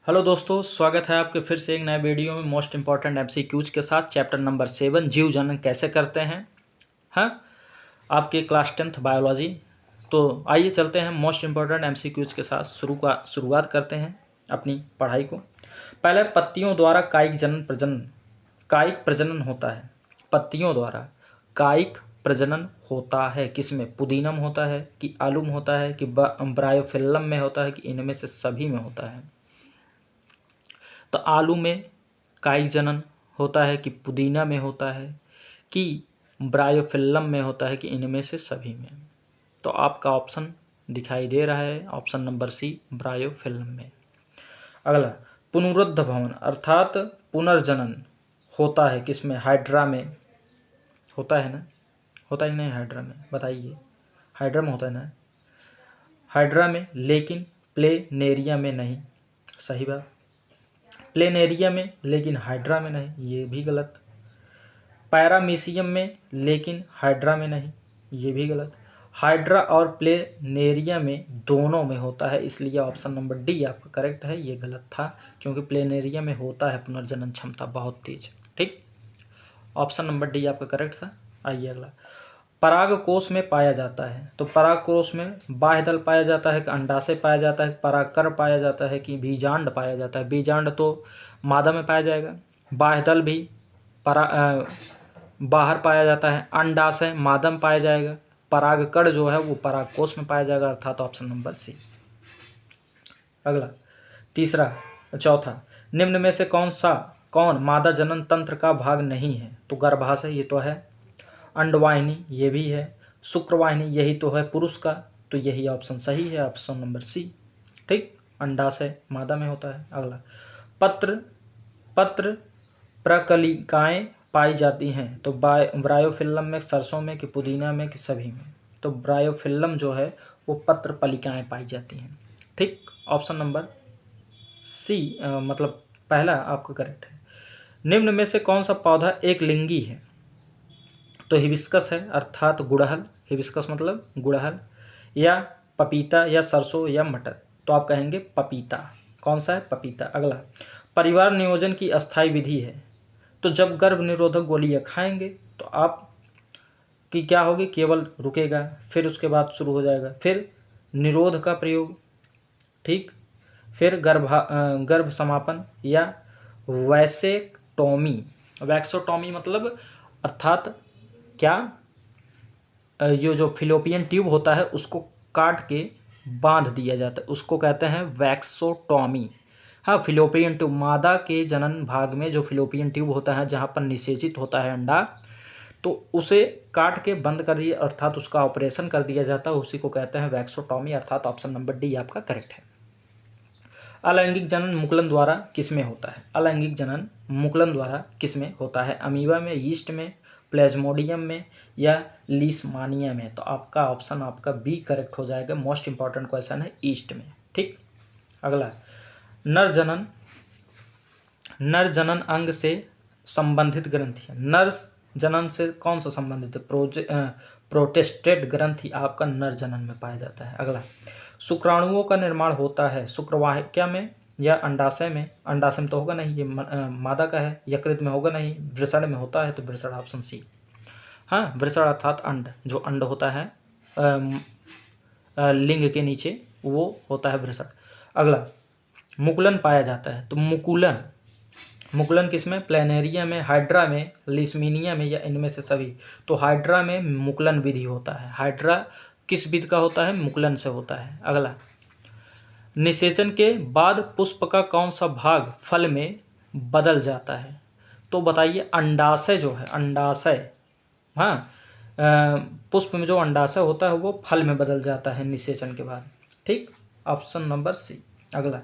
Hello दोस्तों, स्वागत है आपके फिर से एक नए वीडियो में मोस्ट इंपॉर्टेंट एमसीक्यूज के साथ। चैप्टर नंबर 7 जीव जनन कैसे करते हैं। हाँ, आपके क्लास 10th बायोलॉजी। तो आइए चलते हैं मोस्ट इंपॉर्टेंट एमसीक्यूज के साथ शुरुआत करते हैं अपनी पढ़ाई को। पहले पत्तियों द्वारा कायिक प्रजनन होता है। पत्तियों द्वारा कायिक प्रजनन होता है। किसमें? पुदीना में होता है कि आलू में होता है कि ब्रायोफिल्लम में होता है कि इनमें से सभी में होता है? तो आलू में कायिक जनन होता है कि पुदीना में होता है कि ब्रायोफिल्लम में होता है कि इनमें से सभी में? तो आपका ऑप्शन दिखाई दे रहा है, ऑप्शन नंबर सी, ब्रायोफिल्म में। अगला, पुनरुत्थ भवन अर्थात पुनर्जनन होता है किसमें? हाइड्रा में होता है ना? होता ही नहीं हाइड्रा में? बताइए, हाइड्रा में होता है ना? हाइड्रा में, लेकिन प्लेनेरिया में नहीं। सही बात, प्लेनेरिया में लेकिन हाइड्रा में नहीं, ये भी गलत। पैरामीशियम में लेकिन हाइड्रा में नहीं, ये भी गलत। हाइड्रा और प्लेनेरिया में दोनों में होता है, इसलिए ऑप्शन नंबर डी आपका करेक्ट है। ये गलत था क्योंकि प्लेनेरिया में होता है पुनर्जनन क्षमता बहुत तेज। ठीक, ऑप्शन नंबर डी आपका करेक्ट था। आइए अगला, परागकोश में पाया जाता है। तो परागकोश में बाह्यदल पाया जाता है कि अंडाशय पाया जाता है, परागकण पाया जाता है कि बीजांड पाया जाता है? बीजांड तो मादा में पाया जाएगा, बाह्यदल भी बाहर पाया जाता है, अंडाशय मादा में पाया जाएगा, परागकण जो है वो परागकोश में पाया जाएगा, अर्थात ऑप्शन नंबर सी। अगला, चौथा, निम्न में से कौन मादा जनन तंत्र का भाग नहीं है? तो गर्भाशय ये तो है, अंडवाहिनी ये भी है, शुक्रवाहिनी यही तो है पुरुष का, तो यही ऑप्शन सही है, ऑप्शन नंबर सी। ठीक, अंडाशय मादा में होता है। अगला, पत्र प्रकलिकाएं पाई जाती हैं। तो ब्रायोफिल्लम में, सरसों में कि पुदीना में कि सभी में? तो ब्रायोफिल्लम जो है वो पत्र पलिकाएं पाई जाती हैं। ठीक, ऑप्शन नंबर सी मतलब पहला आपका करेक्ट है। निम्न में से कौन सा पौधा एक लिंगी है? तो हिबिस्कस है, अर्थात गुड़हल। हिबिस्कस मतलब गुड़हल, या पपीता, या सरसों, या मटर? तो आप कहेंगे पपीता। कौन सा है? पपीता। अगला, परिवार नियोजन की अस्थायी विधि है। तो जब गर्भ निरोधक गोलियां खाएंगे तो आप की क्या होगी? केवल रुकेगा, फिर उसके बाद शुरू हो जाएगा, फिर निरोध का प्रयोग, ठीक, फिर गर्भ समापन, या वैसेक्टोमी। वैक्सोटोमी मतलब अर्थात क्या? ये जो फिलोपियन ट्यूब होता है उसको काट के बांध दिया जाता है, उसको कहते हैं वैक्सोटोमी। हाँ, फिलोपियन ट्यूब, मादा के जनन भाग में जो फिलोपियन ट्यूब होता है जहाँ पर निषेचित होता है अंडा, तो उसे काट के बंद कर दिया, अर्थात उसका ऑपरेशन कर दिया जाता है, उसी को कहते हैं वैक्सोटोमी, अर्थात ऑप्शन नंबर डी आपका करेक्ट है। अलैंगिक जनन मुकुलन द्वारा किसमें होता है? अलैंगिक जनन मुकुलन द्वारा किसमें होता है? अमीबा में, यीस्ट में, प्लेज्मोडियम में, या लीशमानिया में? तो आपका ऑप्शन आपका बी करेक्ट हो जाएगा। मोस्ट इंपॉर्टेंट क्वेश्चन है, ईस्ट में। ठीक, अगला, नर जनन अंग से संबंधित ग्रंथि है। नर जनन से कौन सा संबंधित है? प्रोटेस्टेट ग्रंथि आपका नर जनन में पाया जाता है। अगला, शुक्राणुओं का निर्माण होता है शुक्रवाहिका में या अंडाशय में? अंडाशय में तो होगा नहीं, ये मादा का है। यकृत में होगा नहीं, वृषण में होता है, तो वृषण ऑप्शन सी। हाँ, वृषण अर्थात अंड, जो अंड होता है लिंग के नीचे, वो होता है वृषण। अगला, मुकुलन पाया जाता है। तो मुकुलन किसमें? प्लेनेरिया में, हाइड्रा में, लीशमीनिया में, या इनमें से सभी? तो हाइड्रा में मुकुलन विधि होता है। हाइड्रा किस विधि का होता है? मुकुलन से होता है। अगला, निषेचन के बाद पुष्प का कौन सा भाग फल में बदल जाता है? तो बताइए, अंडाशय जो है, अंडाशय, हाँ, पुष्प में जो अंडाशय होता है वो फल में बदल जाता है निषेचन के बाद। ठीक, ऑप्शन नंबर सी। अगला,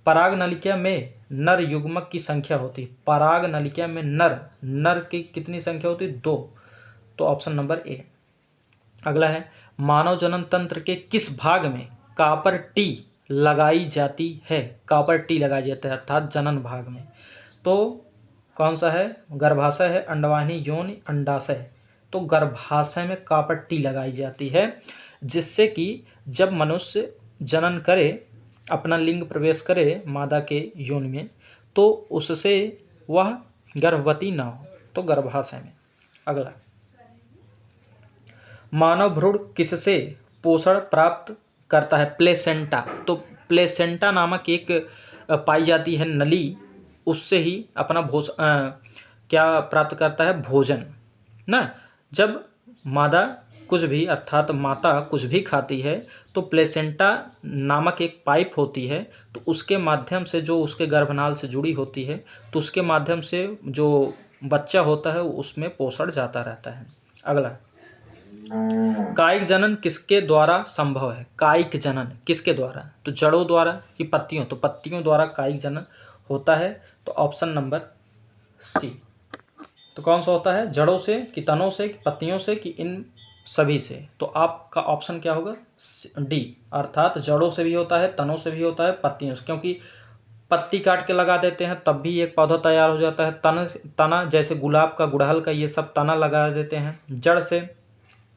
पराग नलिका में नर युग्मक की संख्या होती है। पराग नलिका में नर की कितनी संख्या होती है? 2, तो ऑप्शन नंबर ए। अगला है, मानव जनन तंत्र के किस भाग में कॉपर टी लगाई जाती है? कॉपर टी लगाई जाती है, अर्थात जनन भाग में। तो कौन सा है? गर्भाशय है, अंडवाहिनी, योनि, अंडाशय? तो गर्भाशय में कॉपर टी लगाई जाती है, जिससे कि जब मनुष्य जनन करे अपना लिंग प्रवेश करे मादा के योनि में तो उससे वह गर्भवती न हो, तो गर्भाशय में। अगला, मानव भ्रूण किससे पोषण प्राप्त करता है? प्लेसेंटा। तो प्लेसेंटा नामक एक पाई जाती है नली, उससे ही अपना क्या प्राप्त करता है? भोजन ना। जब मादा कुछ भी अर्थात माता कुछ भी खाती है तो प्लेसेंटा नामक एक पाइप होती है, तो उसके माध्यम से जो उसके गर्भनाल से जुड़ी होती है, तो उसके माध्यम से जो बच्चा होता है उसमें पोषण जाता रहता है। अगला, कायिक जनन किसके द्वारा संभव है? कायिक जनन किसके द्वारा? तो जड़ों द्वारा कि पत्तियों? तो पत्तियों द्वारा कायिक जनन होता है, तो ऑप्शन नंबर सी। तो कौन सा होता है? जड़ों से कि तनों से कि पत्तियों से कि इन सभी से? तो आपका ऑप्शन क्या होगा? डी, अर्थात जड़ों से भी होता है, तनों से भी होता है, पत्तियों से। क्योंकि पत्ती काट के लगा देते हैं तब भी एक पौधा तैयार हो जाता है। तना जैसे गुलाब का, गुड़हल का, ये सब तना लगा देते हैं। जड़ से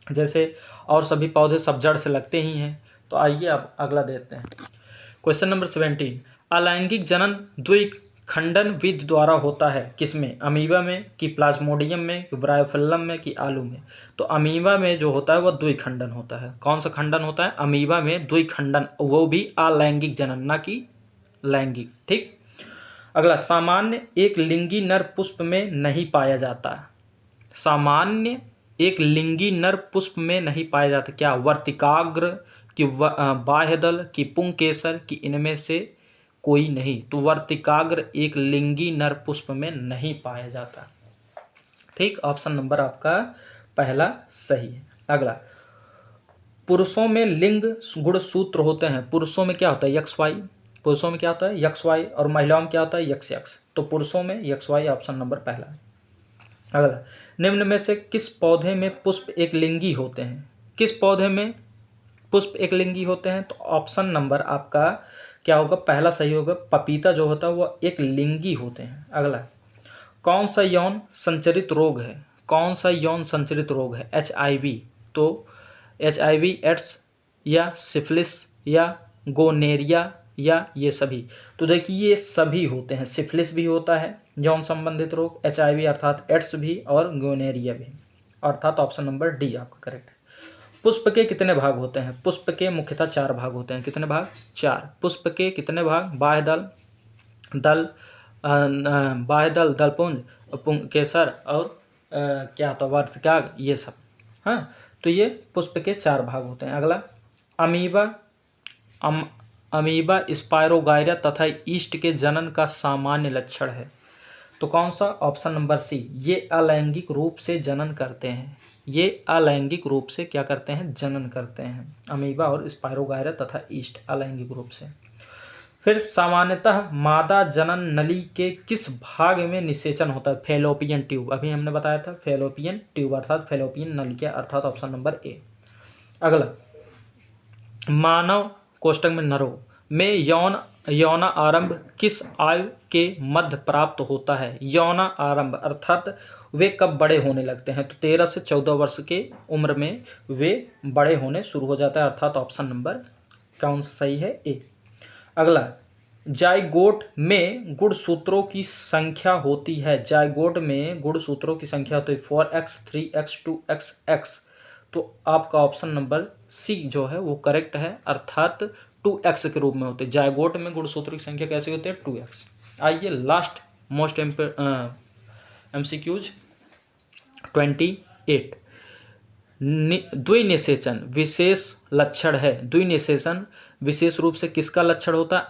जैसे और सभी पौधे सब जड़ से लगते ही हैं। तो आइए अब अगला देखते हैं। क्वेश्चन नंबर 17, अलैंगिक जनन द्विखंडन विधि द्वारा होता है किसमें? अमीबा में कि प्लाज्मोडियम में कि ब्रायोफिल्लम में कि आलू में? तो अमीबा में जो होता है वह द्विखंडन होता है। कौन सा खंडन होता है? अमीबा में द्विखंडन, वो भी अलैंगिक जनन, ना कि लैंगिक। ठीक। अगला, सामान्य एक लिंगी नर पुष्प में नहीं पाया जाता। सामान्य एक लिंगी नर पुष्प में नहीं पाया जाता। क्या? वर्तिकाग्र कि बाह्यदल कि पुंकेसर कि इनमें से कोई नहीं? तो वर्तिकाग्र एक लिंगी नर पुष्प में नहीं पाया जाता। ठीक, ऑप्शन नंबर आपका पहला सही है। अगला, पुरुषों में लिंग गुणसूत्र होते हैं। पुरुषों में क्या होता है? X Y. पुरुषों में क्या होता है? X Y. और महिलाओं में क्या होता है? X X. तो पुरुषों में यक्स वाई, ऑप्शन नंबर पहला। अगला, निम्न में से किस पौधे में पुष्प एक लिंगी होते हैं? किस पौधे में पुष्प एक लिंगी होते हैं? तो ऑप्शन नंबर आपका क्या होगा? पहला सही होगा। पपीता जो होता है वह एक लिंगी होते हैं। अगला, कौन सा यौन संचरित रोग है? कौन सा यौन संचरित रोग है? HIV। तो HIV, एड्स या सिफिलिस या गोनेरिया या ये सभी? तो देखिए ये सभी होते हैं। सिफिलिस भी होता है यौन संबंधित रोग, HIV अर्थात एड्स भी, और गोनेरिया भी, अर्थात ऑप्शन नंबर डी आपका करेक्ट है। पुष्प के कितने भाग होते हैं? पुष्प के मुख्यतः 4 भाग होते हैं। कितने भाग? 4। पुष्प के कितने भाग? बाह्यदल, दल, बाह्यदल, दलपुंज, पुंकेसर और क्या होता है? वर्तिकाग्र, ये सब। हाँ, तो ये पुष्प के 4 भाग होते हैं। अगला, अमीबा अमीबा स्पायरोगाइरा तथा ईस्ट के जनन का सामान्य लक्षण है। तो कौन सा? Option number C. ये अलैंगिक रूप से जनन करते हैं। ये अलैंगिक रूप से क्या करते हैं? जनन करते हैं। अमीबा और स्पायरोगाइरा तथा ईस्ट अलैंगिक रूप से। फिर सामान्यतः मादा जनन नली के किस भाग में निषेचन होता है? Fallopian tube. अभी हमने बताया था फैलोपियन ट्यूब अर्थात फैलोपियन नलिका, अर्थात ऑप्शन नंबर ए। अगला, मानव कोष्ठक में नरों में यौन आरंभ किस आयु के मध्य प्राप्त होता है? यौन आरंभ अर्थात वे कब बड़े होने लगते हैं? तो 13 से 14 वर्ष के उम्र में वे बड़े होने शुरू हो जाता है, अर्थात ऑप्शन नंबर कौन सा सही है? ए। अगला, जाइगोट में गुणसूत्रों की संख्या होती है। जाइगोट में गुणसूत्रों की संख्या होती है 4x, 3x, 2xx। तो आपका ऑप्शन नंबर सी जो है वो करेक्ट है, अर्थात 2x के रूप में होते हैं। जाइगोट में गुणसूत्रों की संख्या कैसे होती है? 2x। आइए लास्ट मोस्ट MCQs 28। द्विनिषेचन विशेष लक्षण है। द्विनिषेचन विशेष रूप से किसका लक्षण होता है?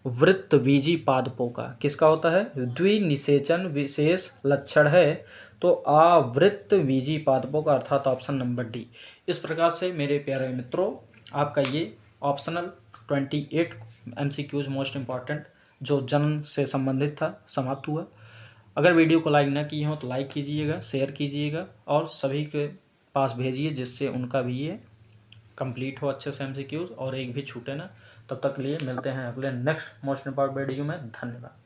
आवृत्तबीजी पादपों का। किसका होता है? द्विनिषेचन विशेष लक्षण है तो आवृत्तबीजी पादपों का, अर्थात ऑप्शन नंबर डी। इस प्रकार से मेरे प्यारे मित्रों आपका ये ऑप्शनल 28 MCQs मोस्ट इम्पॉर्टेंट जो जनन से संबंधित था समाप्त हुआ। अगर वीडियो को लाइक ना किए हो तो लाइक कीजिएगा, शेयर कीजिएगा और सभी के पास भेजिए जिससे उनका भी ये कंप्लीट हो अच्छे से MCQs और एक भी छूटे ना। तब तक लिए मिलते हैं अगले नेक्स्ट मोस्ट इम्पॉर्टेंट वीडियो में। धन्यवाद।